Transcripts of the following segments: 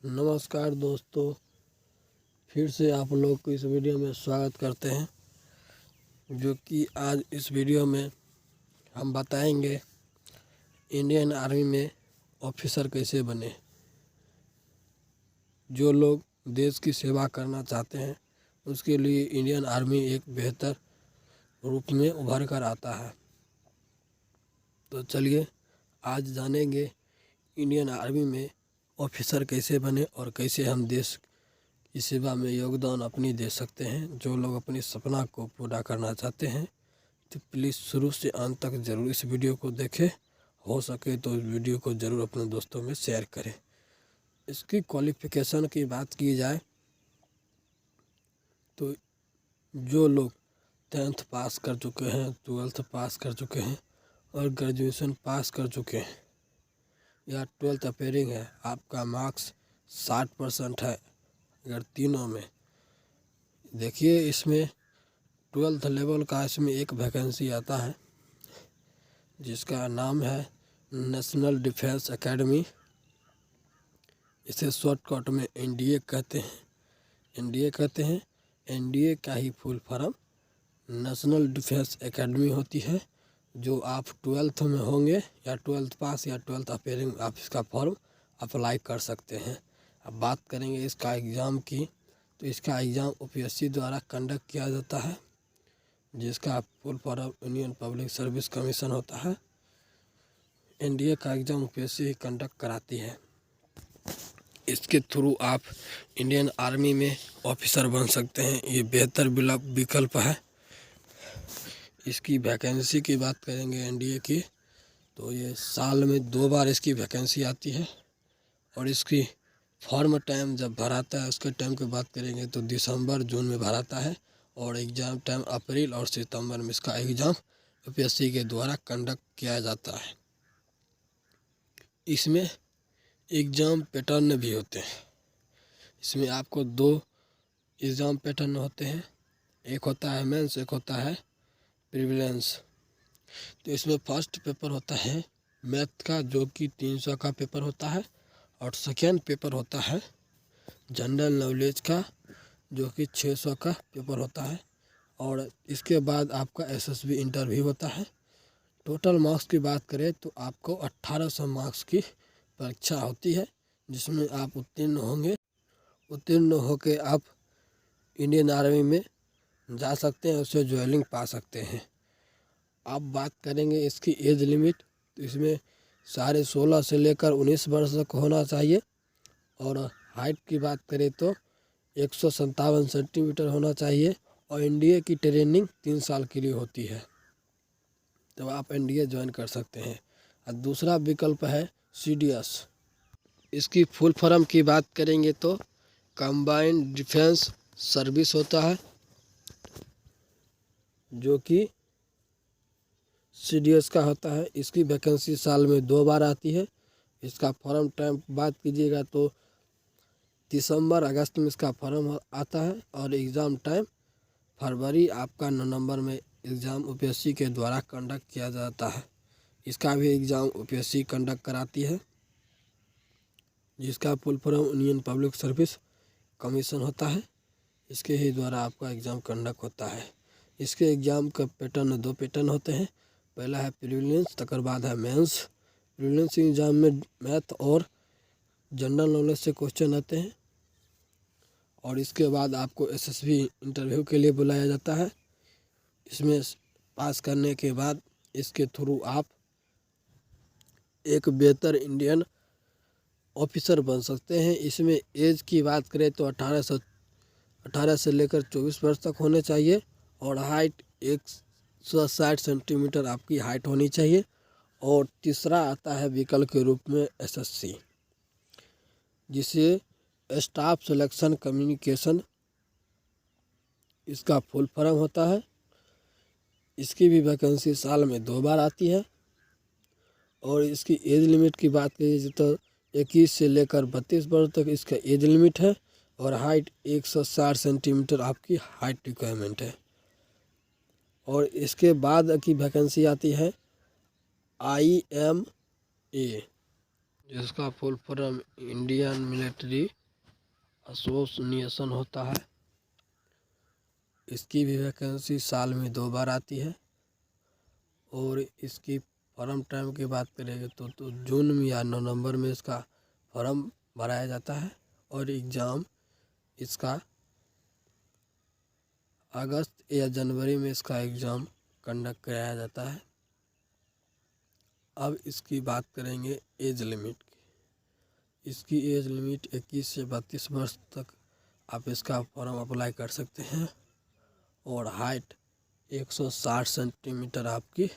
नमस्कार दोस्तों, फिर से आप लोग को इस वीडियो में स्वागत करते हैं। जो कि आज इस वीडियो में हम बताएंगे इंडियन आर्मी में ऑफिसर कैसे बने। जो लोग देश की सेवा करना चाहते हैं उसके लिए इंडियन आर्मी एक बेहतर रूप में उभर कर आता है। तो चलिए आज जानेंगे इंडियन आर्मी में ऑफिसर कैसे बने और कैसे हम देश की सेवा में योगदान अपनी दे सकते हैं। जो लोग अपने सपना को पूरा करना चाहते हैं तो प्लीज़ शुरू से अंत तक ज़रूर इस वीडियो को देखें। हो सके तो इस वीडियो को ज़रूर अपने दोस्तों में शेयर करें। इसकी क्वालिफ़िकेशन की बात की जाए तो जो लोग 10th पास कर चुके हैं, 12th पास कर चुके हैं और ग्रेजुएशन पास कर चुके हैं या 12th अपेयरिंग है, आपका मार्क्स 60% है। अगर तीनों में देखिए, इसमें 12th लेवल का इसमें एक वैकेंसी आता है जिसका नाम है नेशनल डिफेंस एकेडमी। इसे शॉर्टकट में एनडीए कहते हैं। एनडीए का ही full form national defence academy होती है। जो आप 12th में होंगे या 12th पास या 12th अपेयरिंग, आप इसका फॉर्म अप्लाई कर सकते हैं। अब बात करेंगे इसका एग्ज़ाम की, तो इसका एग्ज़ाम यूपीएससी द्वारा कंडक्ट किया जाता है, जिसका full form union public service commission होता है। एनडीए का एग्ज़ाम यूपीएससी ही कंडक्ट कराती है। इसके थ्रू आप इंडियन आर्मी में ऑफिसर बन सकते हैं। ये बेहतर विकल्प है। इसकी वैकेंसी की बात करेंगे एनडीए की, तो ये साल में 2 बार इसकी वैकेंसी आती है। और इसकी फॉर्म टाइम जब भराता है उसके टाइम की बात करेंगे तो दिसंबर जून में भराता है। और एग्ज़ाम टाइम अप्रैल और सितंबर में इसका एग्ज़ाम यूपीएससी के द्वारा कंडक्ट किया जाता है। इसमें एग्ज़ाम पैटर्न भी होते हैं। इसमें आपको 2 एग्ज़ाम पैटर्न होते हैं, एक होता है मेंस, एक होता है प्रीलिम्स। तो इसमें फर्स्ट पेपर होता है मैथ का, जो कि 300 का पेपर होता है। और सेकेंड पेपर होता है जनरल नॉलेज का, जो कि 600 का पेपर होता है। और इसके बाद आपका एसएसबी इंटरव्यू होता है। टोटल मार्क्स की बात करें तो आपको 1800 मार्क्स की परीक्षा होती है, जिसमें आप उत्तीर्ण होंगे। उत्तीर्ण होकर आप इंडियन आर्मी में जा सकते हैं, उससे ज्वाइनिंग पा सकते हैं। अब बात करेंगे इसकी एज लिमिट, तो इसमें 16.5 से लेकर 19 वर्ष तक होना चाहिए। और हाइट की बात करें तो 157 सेंटीमीटर होना चाहिए। और एनडीए की ट्रेनिंग 3 साल के लिए होती है, तब आप एनडीए ज्वाइन कर सकते हैं। और दूसरा विकल्प है सीडीएस। इसकी फुल फॉर्म की बात करेंगे तो कंबाइंड डिफेंस सर्विस होता है, जो कि सीडीएस का होता है। इसकी वैकेंसी साल में 2 बार आती है। इसका फॉर्म टाइम बात कीजिएगा तो दिसंबर अगस्त में इसका फॉर्म आता है। और एग्ज़ाम टाइम फरवरी आपका नवंबर में एग्ज़ाम यूपीएससी के द्वारा कंडक्ट किया जाता है। इसका भी एग्ज़ाम यूपीएससी कंडक्ट कराती है, जिसका full form union public service commission होता है। इसके ही द्वारा आपका एग्ज़ाम कंडक्ट होता है। इसके एग्ज़ाम का पैटर्न 2 पैटर्न होते हैं। पहला है प्रीलिम्स, तकर बाद है मेंस। प्रीलिम्स एग्ज़ाम में मैथ और जनरल नॉलेज से क्वेश्चन आते हैं। और इसके बाद आपको एसएसबी इंटरव्यू के लिए बुलाया जाता है। इसमें पास करने के बाद इसके थ्रू आप एक बेहतर इंडियन ऑफिसर बन सकते हैं। इसमें एज की बात करें तो 18 से लेकर 24 वर्ष तक होने चाहिए। और हाइट 160 सेंटीमीटर आपकी हाइट होनी चाहिए। और तीसरा आता है विकल्प के रूप में एसएससी, जिसे स्टाफ सिलेक्शन कम्युनिकेशन इसका फुल फॉर्म होता है। इसकी भी वैकेंसी साल में 2 बार आती है। और इसकी एज लिमिट की बात कीजिए तो 21 से लेकर 32 वर्ष तक इसका एज लिमिट है। और हाइट 160 सेंटीमीटर आपकी हाइट रिक्वायरमेंट है। और इसके बाद की वैकेंसी आती है IMA, इसका full form Indian military association होता है। इसकी भी वैकेंसी साल में 2 बार आती है। और इसकी फॉर्म टाइम की बात करेंगे तो जून में या नवंबर में इसका फॉर्म भराया जाता है और एग्ज़ाम इसका अगस्त या जनवरी में इसका एग्ज़ाम कंडक्ट कराया जाता है। अब इसकी बात करेंगे एज लिमिट की। इसकी एज लिमिट 21 से 32 वर्ष तक आप इसका फॉर्म अप्लाई कर सकते हैं। और हाइट 160 सेंटीमीटर आपकी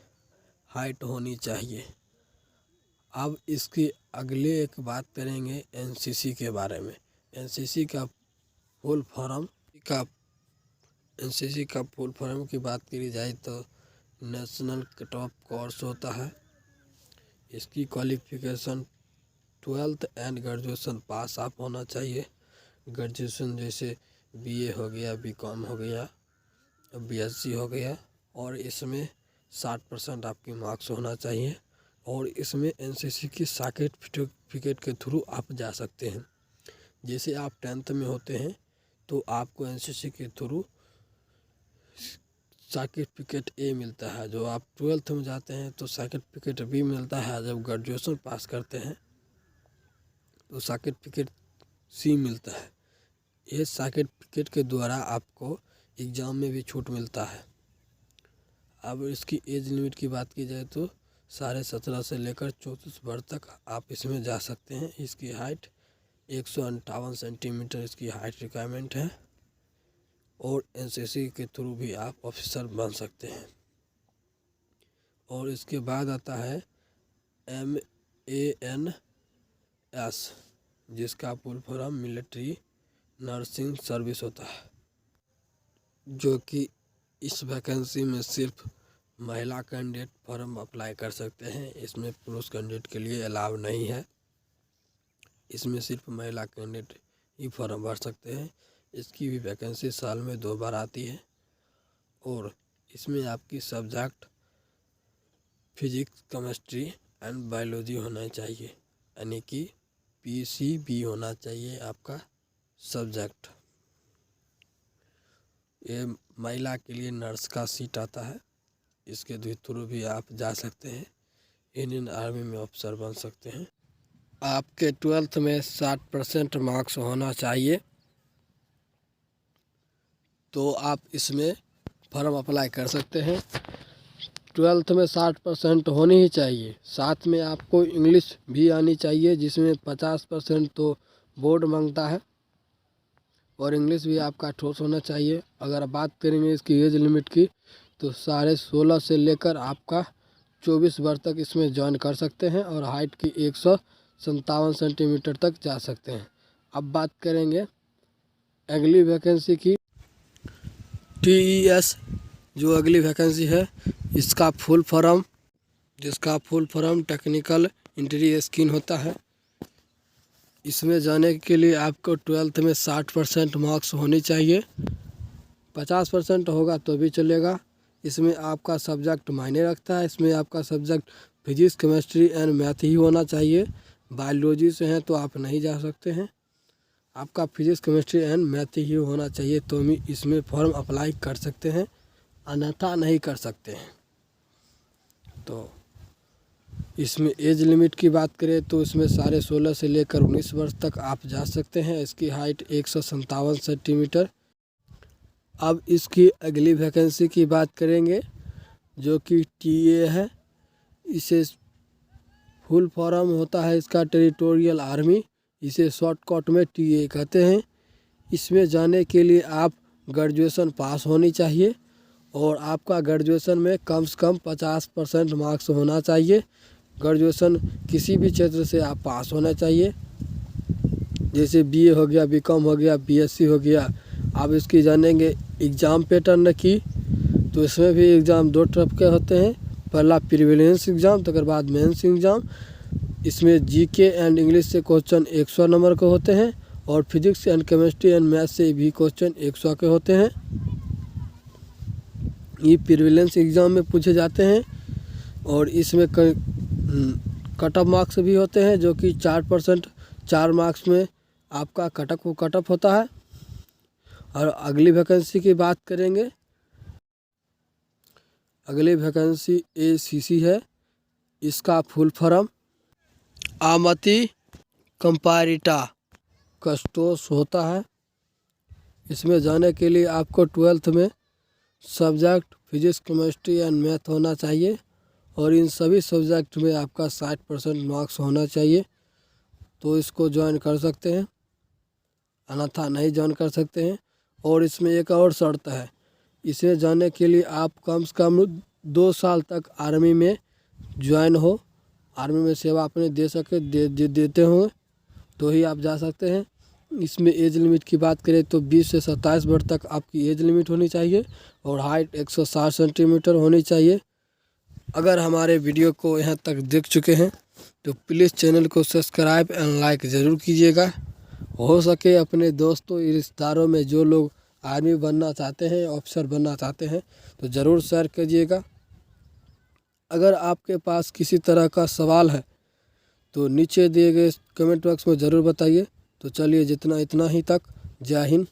हाइट होनी चाहिए। अब इसकी अगले एक बात करेंगे एनसीसी के बारे में। एनसीसी का फुल फॉर्म की बात करी जाए तो नेशनल कट ऑफ कोर्स होता है। इसकी qualification 12th and graduation pass आप होना चाहिए। ग्रेजुएशन जैसे बीए हो गया, बीकॉम हो गया, बीएससी हो गया। और इसमें 60% आपकी मार्क्स होना चाहिए। और इसमें एनसीसी की सर्टिफिकेट के थ्रू आप जा सकते हैं। जैसे आप 10th में होते हैं तो आपको एनसीसी के थ्रू सर्टिफिकेट ए मिलता है। जो आप 12th में जाते हैं तो सर्टिफिकेट बी मिलता है। जब ग्रेजुएशन पास करते हैं तो सर्टिफिकेट सी मिलता है। ये सर्टिफिकेट के द्वारा आपको एग्ज़ाम में भी छूट मिलता है। अब इसकी एज लिमिट की बात की जाए तो 17.5 से लेकर 34 वर्ष तक आप इसमें जा सकते हैं। इसकी हाइट 158 सेंटीमीटर इसकी हाइट रिक्वायरमेंट है। और एनसीसी के थ्रू भी आप ऑफिसर बन सकते हैं। और इसके बाद आता है MANS, जिसका full form military nursing service होता है। जो कि इस वैकेंसी में सिर्फ महिला कैंडिडेट फॉर्म अप्लाई कर सकते हैं। इसमें पुरुष कैंडिडेट के लिए अलाउ नहीं है। इसमें सिर्फ महिला कैंडिडेट ही फॉर्म भर सकते हैं। इसकी भी वैकेंसी साल में 2 बार आती है। और इसमें आपकी subject physics, chemistry and biology होना चाहिए, यानी कि PCB होना चाहिए आपका सब्जेक्ट। ये महिला के लिए नर्स का सीट आता है। इसके थ्रू भी आप जा सकते हैं। इंडियन आर्मी में अफसर बन सकते हैं। आपके 12th में 60% मार्क्स होना चाहिए तो आप इसमें फॉर्म अप्लाई कर सकते हैं। 12th में 60% होनी ही चाहिए। साथ में आपको इंग्लिश भी आनी चाहिए, जिसमें 50% तो बोर्ड मांगता है। और इंग्लिश भी आपका ठोस होना चाहिए। अगर बात करेंगे इसकी एज लिमिट की तो 16.5 से लेकर आपका 24 वर्ष तक इसमें ज्वाइन कर सकते हैं। और हाइट की 157 सेंटीमीटर तक जा सकते हैं। अब बात करेंगे अगली वैकेंसी की। TES जो अगली वैकेंसी है, जिसका full form technical entry scheme होता है। इसमें जाने के लिए आपको 12th में 60% मार्क्स होनी चाहिए। 50% होगा तो भी चलेगा। इसमें आपका सब्जेक्ट मायने रखता है। इसमें आपका subject physics, chemistry and math ही होना चाहिए। बायोलॉजी से हैं तो आप नहीं जा सकते हैं। आपका फिजिक्स, केमिस्ट्री एंड मैथ ही होना चाहिए तो भी इसमें फॉर्म अप्लाई कर सकते हैं, अन्यथा नहीं कर सकते हैं। तो इसमें एज लिमिट की बात करें तो इसमें 16.5 से लेकर 19 वर्ष तक आप जा सकते हैं। इसकी हाइट 157 सेंटीमीटर। अब इसकी अगली वैकेंसी की बात करेंगे जो कि TA है। इसे फुल फॉर्म होता है इसका टेरिटोरियल आर्मी। इसे शॉर्टकट में TA कहते हैं। इसमें जाने के लिए आप ग्रेजुएशन पास होनी चाहिए। और आपका ग्रेजुएशन में कम से कम 50% मार्क्स होना चाहिए। ग्रेजुएशन किसी भी क्षेत्र से आप पास होना चाहिए, जैसे BA हो गया, बीकॉम हो गया, BSc हो गया। आप इसकी जानेंगे एग्ज़ाम पैटर्न की तो इसमें भी एग्ज़ाम 2 तरफ के होते हैं। पहला प्रीलिम्स एग्ज़ाम, तो बाद मेंस एग्ज़ाम। इसमें GK एंड इंग्लिश से क्वेश्चन 100 नंबर के होते हैं। और physics and chemistry and math से भी क्वेश्चन 100 के होते हैं। ये प्रीलिम्स एग्ज़ाम में पूछे जाते हैं। और इसमें कट ऑफ मार्क्स भी होते हैं, जो कि 4%, 4 मार्क्स में आपका कट ऑफ होता है। और अगली वैकेंसी की बात करेंगे। अगली वैकेंसी ACC है। इसका फुल फॉर्म आमती कंपारिटा कस्टोस होता है। इसमें जाने के लिए आपको 12th में subject physics, chemistry and math होना चाहिए और इन सभी सब्जेक्ट में आपका 60% मार्क्स होना चाहिए, तो इसको ज्वाइन कर सकते हैं, अन्यथा नहीं ज्वाइन कर सकते हैं। और इसमें एक और शर्त है, इसे जाने के लिए आप कम से कम 2 साल तक आर्मी में ज्वाइन हो, आर्मी में सेवा अपने दे सके देते हों तो ही आप जा सकते हैं। इसमें एज लिमिट की बात करें तो 20 से 27 वर्ष तक आपकी एज लिमिट होनी चाहिए और हाइट 160 सेंटीमीटर होनी चाहिए। अगर हमारे वीडियो को यहाँ तक देख चुके हैं तो प्लीज़ चैनल को सब्सक्राइब एंड लाइक ज़रूर कीजिएगा। हो सके अपने दोस्तों रिश्तेदारों में जो लोग आर्मी बनना चाहते हैं, ऑफिसर बनना चाहते हैं, तो ज़रूर शेयर कीजिएगा। अगर आपके पास किसी तरह का सवाल है तो नीचे दिए गए कमेंट बॉक्स में ज़रूर बताइए। तो चलिए इतना ही तक। जय हिंद।